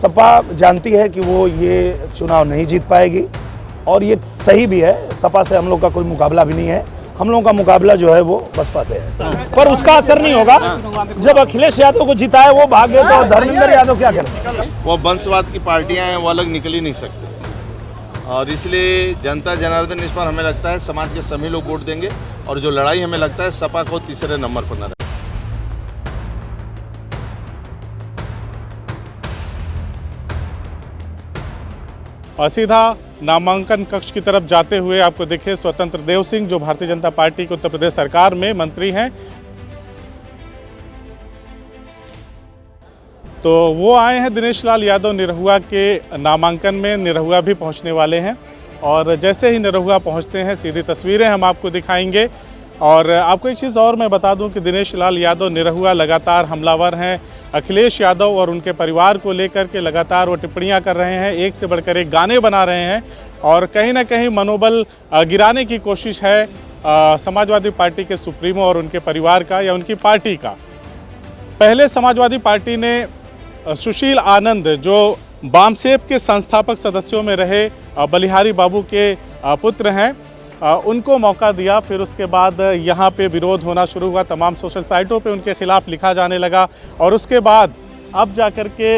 सपा जानती है कि वो ये चुनाव नहीं जीत पाएगी और ये सही भी है। सपा से हम लोग का कोई मुकाबला भी नहीं है, हम लोगों का मुकाबला जो है वो बसपा से है। पर उसका असर नहीं होगा। जब अखिलेश यादव को जिताए वो भागे तो धर्मेंद्र यादव क्या करें? वो वंशवाद की पार्टियां हैं, वो अलग निकल ही नहीं सकते और इसलिए जनता जनार्दन इस पर हमें लगता है समाज के सभी लोग वोट देंगे और जो लड़ाई हमें लगता है सपा को तीसरे नंबर पर न रहे। और सीधा नामांकन कक्ष की तरफ जाते हुए आपको देखिए स्वतंत्र देव सिंह, जो भारतीय जनता पार्टी की उत्तर प्रदेश सरकार में मंत्री हैं, तो वो आए हैं दिनेश लाल यादव निरहुआ के नामांकन में। निरहुआ भी पहुंचने वाले हैं और जैसे ही निरहुआ पहुंचते हैं सीधी तस्वीरें हम आपको दिखाएंगे। और आपको एक चीज़ और मैं बता दूं कि दिनेश लाल यादव निरहुआ लगातार हमलावर हैं। अखिलेश यादव और उनके परिवार को लेकर के लगातार वो टिप्पणियां कर रहे हैं, एक से बढ़कर एक गाने बना रहे हैं और कहीं ना कहीं मनोबल गिराने की कोशिश है समाजवादी पार्टी के सुप्रीमो और उनके परिवार का या उनकी पार्टी का। पहले समाजवादी पार्टी ने सुशील आनंद, जो बामसेब के संस्थापक सदस्यों में रहे बलिहारी बाबू के पुत्र हैं, उनको मौका दिया। फिर उसके बाद यहाँ पे विरोध होना शुरू हुआ, तमाम सोशल साइटों पे उनके खिलाफ लिखा जाने लगा और उसके बाद अब जाकर के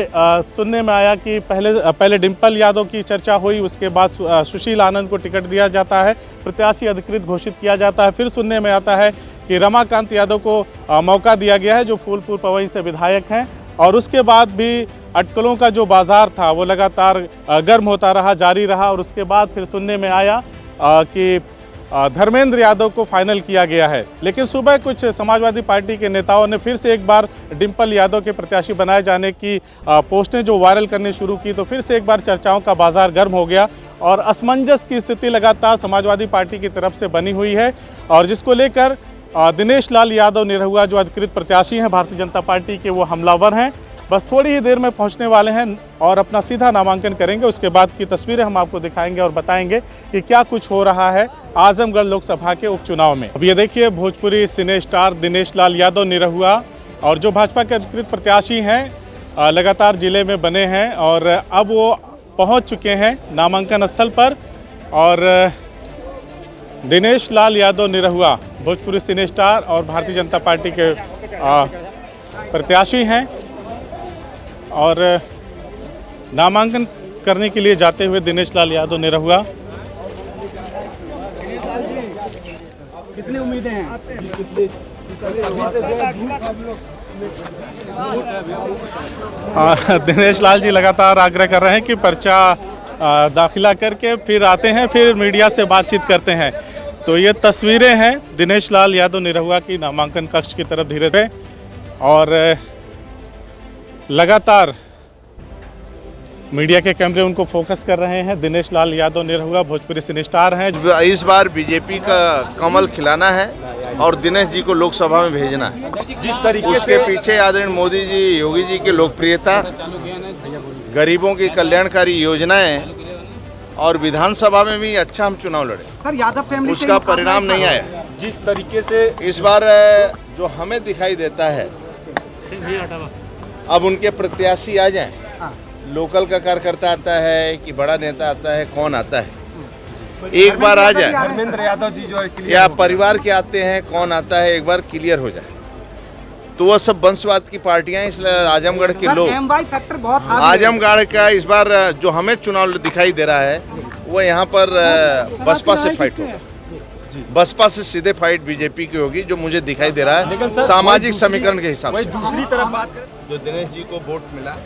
सुनने में आया कि पहले डिम्पल यादव की चर्चा हुई, उसके बाद सुशील आनंद को टिकट दिया जाता है, प्रत्याशी अधिकृत घोषित किया जाता है। फिर सुनने में आता है कि रमाकांत यादव को मौका दिया गया है, जो फूलपुर पवई से विधायक हैं। और उसके बाद भी अटकलों का जो बाजार था वो लगातार गर्म होता रहा, जारी रहा और उसके बाद फिर सुनने में आया कि धर्मेंद्र यादव को फाइनल किया गया है। लेकिन सुबह कुछ समाजवादी पार्टी के नेताओं ने फिर से एक बार डिम्पल यादव के प्रत्याशी बनाए जाने की पोस्टें जो वायरल करनी शुरू की, तो फिर से एक बार चर्चाओं का बाजार गर्म हो गया और असमंजस की स्थिति लगातार समाजवादी पार्टी की तरफ से बनी हुई है और जिसको लेकर दिनेश लाल यादव निरहुआ, जो अधिकृत प्रत्याशी हैं भारतीय जनता पार्टी के, वो हमलावर हैं। बस थोड़ी ही देर में पहुंचने वाले हैं और अपना सीधा नामांकन करेंगे। उसके बाद की तस्वीरें हम आपको दिखाएंगे और बताएंगे कि क्या कुछ हो रहा है आजमगढ़ लोकसभा के उपचुनाव में। अब ये देखिए भोजपुरी सिने स्टार दिनेश लाल यादव निरहुआ और जो भाजपा के अधिकृत प्रत्याशी हैं लगातार जिले में बने हैं और अब वो पहुँच चुके हैं नामांकन स्थल पर। और दिनेश लाल यादव निरहुआ भोजपुरी सिने स्टार और भारतीय जनता पार्टी के प्रत्याशी हैं और नामांकन करने के लिए जाते हुए दिनेश लाल यादव निरहुआ। कितनी उम्मीदें हैं? दिनेश लाल जी लगातार आग्रह कर रहे हैं कि पर्चा दाखिला करके फिर आते हैं, फिर मीडिया से बातचीत करते हैं। तो ये तस्वीरें हैं दिनेश लाल यादव निरहुआ की नामांकन कक्ष की तरफ धीरे धीरे और लगातार मीडिया के कैमरे उनको फोकस कर रहे हैं। दिनेश लाल यादव निरहुआ भोजपुरी सिने स्टार हैं। इस बार बीजेपी का कमल खिलाना है और दिनेश जी को लोकसभा में भेजना है। जिस तरीके उसके पीछे आदरणीय मोदी जी, योगी जी की लोकप्रियता, गरीबों की कल्याणकारी योजनाएं और विधानसभा में भी अच्छा हम चुनाव लड़े। सर, यादव फैमिली उसका परिणाम नहीं आया। जिस तरीके से इस बार जो हमें दिखाई देता है, अब उनके प्रत्याशी आ जाएं, लोकल का कार्यकर्ता आता है कि बड़ा नेता आता है, कौन आता है, एक बार आ जाए, धर्मेंद्र यादव जी जो है या परिवार के आते हैं, कौन आता है, एक बार क्लियर हो जाए, तो वह सब वंशवाद की पार्टियां, इसलिए आजमगढ़ के लोग, फैक्टर बहुत आजमगढ़ का इस बार जो हमें चुनाव दिखाई दे रहा है वो यहाँ पर बसपा से फाइट होगा। बसपा से सीधे फाइट बीजेपी की होगी, जो मुझे दिखाई दे रहा है सामाजिक समीकरण के हिसाब से। दूसरी तरफ बात जो दिनेश जी को वोट मिला,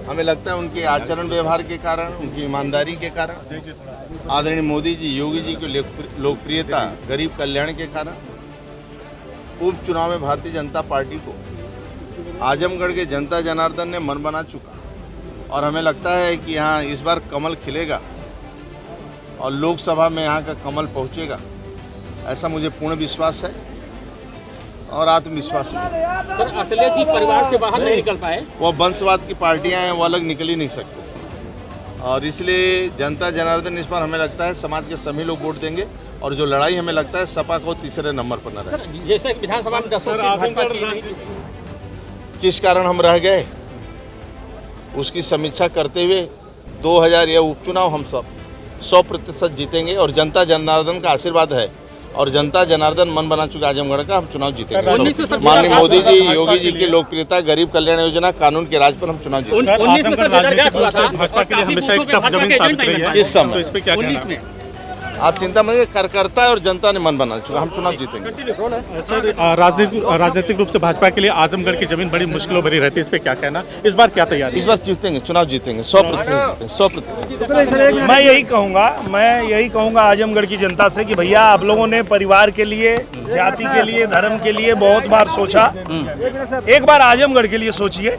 हमें लगता है उनके आचरण व्यवहार के कारण, उनकी ईमानदारी के कारण, आदरणीय मोदी जी, योगी जी की लोकप्रियता, गरीब कल्याण के कारण उपचुनाव में भारतीय जनता पार्टी को आजमगढ़ के जनता जनार्दन ने मन बना चुका और हमें लगता है कि यहाँ इस बार कमल खिलेगा और लोकसभा में यहाँ का कमल पहुँचेगा, ऐसा मुझे पूर्ण विश्वास है और आत्मविश्वास है। सर, अखिलेश जी परिवार से बाहर नहीं निकल पाए। वो वंशवाद की पार्टियां हैं, वो अलग निकल ही नहीं सकते और इसलिए जनता जनार्दन इस पर हमें लगता है समाज के सभी लोग वोट देंगे और जो लड़ाई हमें लगता है सपा को तीसरे नंबर पर न रहे। सर, जैसे कि विधानसभा में 10 सीट भाजपा की, किस कारण हम रह गए? उसकी समीक्षा करते हुए 2000 यह उपचुनाव हम सब 100% जीतेंगे और जनता जनार्दन का आशीर्वाद है और जनता जनार्दन मन बना चुका आजमगढ़ का, हम चुनाव जीतेंगे। माननीय मोदी जी, योगी जी की लोकप्रियता, गरीब कल्याण योजना, कानून के राज पर हम चुनाव जीतेंगे। आजमगढ़ राजनीतिक रूप से भाजपा के लिए हमेशा एक टफ जमीन साबित रही है। किस समय? तो इस पे क्या कहना है? आप चिंता मत करिए, कार्यकर्ता है और जनता ने मन बना चुका, हम चुनाव जीतेंगे। सर, राजनीतिक रूप से भाजपा के लिए आजमगढ़ की जमीन बड़ी मुश्किलों भरी रहती है, इस पे क्या कहना? इस बार क्या तैयारी? इस बार जीतेंगे, चुनाव जीतेंगे, 100% 100%। मैं यही कहूँगा आजमगढ़ की जनता से कि भैया आप लोगों ने परिवार के लिए, जाति के लिए, धर्म के लिए बहुत बार सोचा, एक बार आजमगढ़ के लिए सोचिए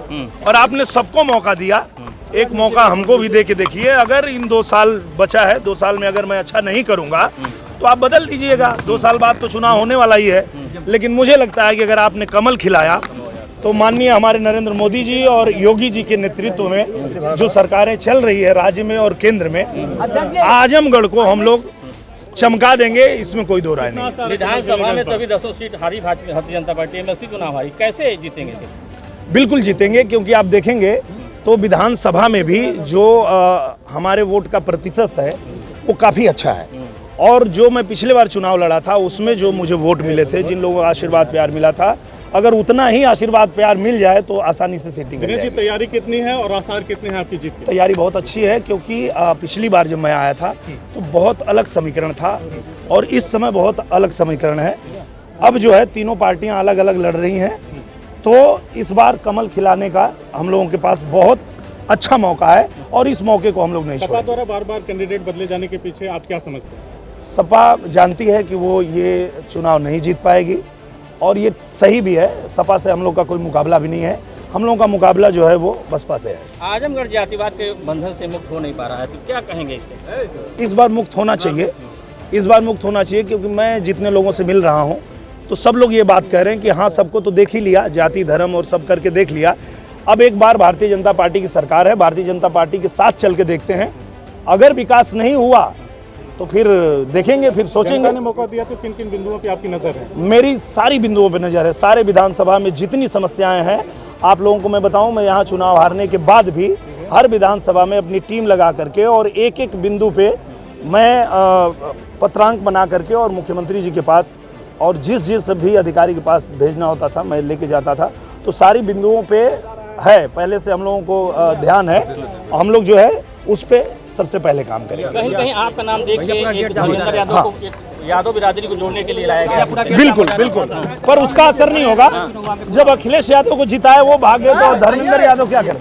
और आपने सबको मौका दिया। एक मौका हमको भी दे के देखिए। अगर इन 2 साल बचा है, 2 साल में अगर मैं अच्छा नहीं करूंगा तो आप बदल दीजिएगा। 2 साल बाद तो चुनाव होने वाला ही है, लेकिन मुझे लगता है कि अगर आपने कमल खिलाया तो माननीय हमारे नरेंद्र मोदी जी और योगी जी के नेतृत्व में जो सरकारें चल रही है राज्य में और केंद्र में, आजमगढ़ को हम लोग चमका देंगे, इसमें कोई दो राय नहीं। विधानसभा में तभी 10 सीट हारी भारतीय जनता पार्टी, एमएलसी चुनाव हारी, कैसे जीतेंगे? बिल्कुल जीतेंगे, क्योंकि आप देखेंगे तो विधानसभा में भी जो हमारे वोट का प्रतिशत है वो काफ़ी अच्छा है। और जो मैं पिछले बार चुनाव लड़ा था उसमें जो मुझे वोट मिले थे, जिन लोगों को आशीर्वाद प्यार मिला था, अगर उतना ही आशीर्वाद प्यार मिल जाए तो आसानी से सीटिंग हो जाएगी। तैयारी कितनी है और आसार कितने हैं आपकी जीत की? तैयारी बहुत अच्छी है, क्योंकि पिछली बार जब मैं आया था तो बहुत अलग समीकरण था और इस समय बहुत अलग समीकरण है। अब जो है तीनों पार्टियां अलग अलग लड़ रही हैं, तो इस बार कमल खिलाने का हम लोगों के पास बहुत अच्छा मौका है और इस मौके को हम लोग नहीं छोड़ेंगे। सपा द्वारा बार-बार कैंडिडेट बदले जाने के पीछे आप क्या समझते हैं? सपा जानती है कि वो ये चुनाव नहीं जीत पाएगी और ये सही भी है। सपा से हम लोग का कोई मुकाबला भी नहीं है, हम लोगों का मुकाबला जो है वो बसपा से है। आजमगढ़ जातिवाद के बंधन से मुक्त हो नहीं पा रहा है, तो क्या कहेंगे इससे? इस बार मुक्त होना चाहिए, इस बार मुक्त होना चाहिए, क्योंकि मैं जितने लोगों से मिल रहा हूँ तो सब लोग ये बात कह रहे हैं कि हाँ, सबको तो देख ही लिया, जाति धर्म और सब करके देख लिया। अब एक बार भारतीय जनता पार्टी की सरकार है, भारतीय जनता पार्टी के साथ चल के देखते हैं। अगर विकास नहीं हुआ तो फिर देखेंगे, फिर सोचेंगे। ने मौका दिया तो किन किन बिंदुओं पे आपकी नजर है? मेरी सारी बिंदुओं पे नज़र है। सारे विधानसभा में जितनी समस्याएं हैं, आप लोगों को मैं बताऊं, मैं यहाँ चुनाव हारने के बाद भी हर विधानसभा में अपनी टीम लगा करके और एक एक बिंदु पे मैं पत्रांक बना करके और मुख्यमंत्री जी के पास और जिस भी अधिकारी के पास भेजना होता था मैं लेके जाता था। तो सारी बिंदुओं पे है, पहले से हम लोगों को ध्यान है, हम लोग जो है उस पे सबसे पहले काम करेंगे। कहीं कहीं आपका नाम देख के एक धर्मेंद्र यादव को, एक यादव बिरादरी को जोड़ने के लिए लाया गया। बिल्कुल बिल्कुल, पर उसका असर नहीं होगा। जब अखिलेश यादव को जिताए वो भागे तो धर्मेंद्र यादव क्या करें?